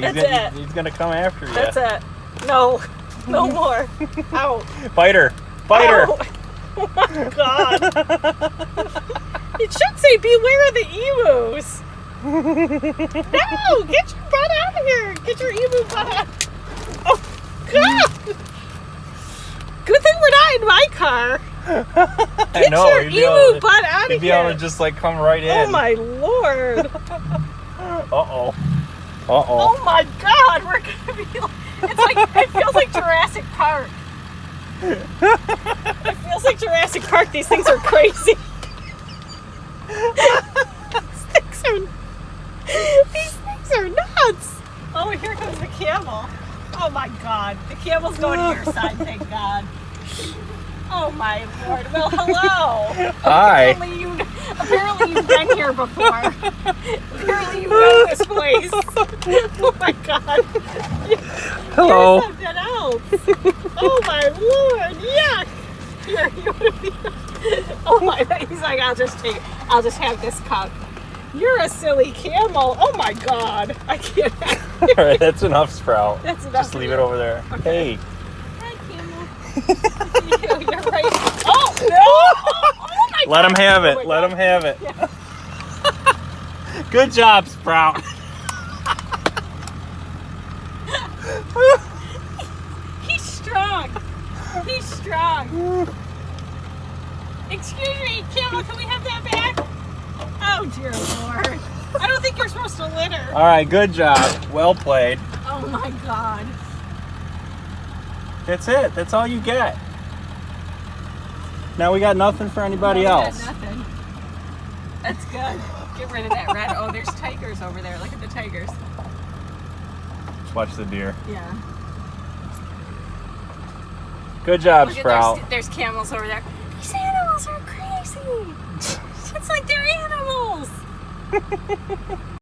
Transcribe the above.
He's gonna come after you. That's it. No. No more. Ow. Fight her. Fight her. Ow. Oh my God. It should say beware of the emus. No! Get your butt out of here. Get your emu butt out. Oh, God. Good thing we're not in my car. Get your emu butt out of here. You'd be able to just like come right in. Oh my Lord. Uh-oh. Uh-oh. Oh my God. We're going to be like, it feels like Jurassic Park. It feels like Jurassic Park. These things are crazy. These things are nuts. Oh, here comes the camel. Oh my God. The camel's going to your side, thank God. Oh my Lord. Well, hello. Hi. Apparently you've been here before. Apparently you know this place. Oh my God. Hello. You're something else. Oh my Lord. Yuck. Oh my, he's like, I'll just have this cup. You're a silly camel. Oh my God. I can't. All right, that's enough, Sprout. That's enough. Just leave it over there. Okay. Hey. Hi, camel. You're right. Oh, no. Oh my God. Let him have it. Oh Let him have it. Yeah. Good job, Sprout. He's strong. He's strong. Excuse me, camel, can we have that back? Oh, dear Lord. I don't think you're supposed to litter. All right, good job. Well played. Oh, my God. That's it. That's all you get. Now we got nothing for anybody else. Got nothing. That's good. Get rid of that red. Oh, there's tigers over there. Look at the tigers. Just watch the deer. Yeah. Good job, Look Sprout. there's camels over there. These animals are crazy. It's like they're animals.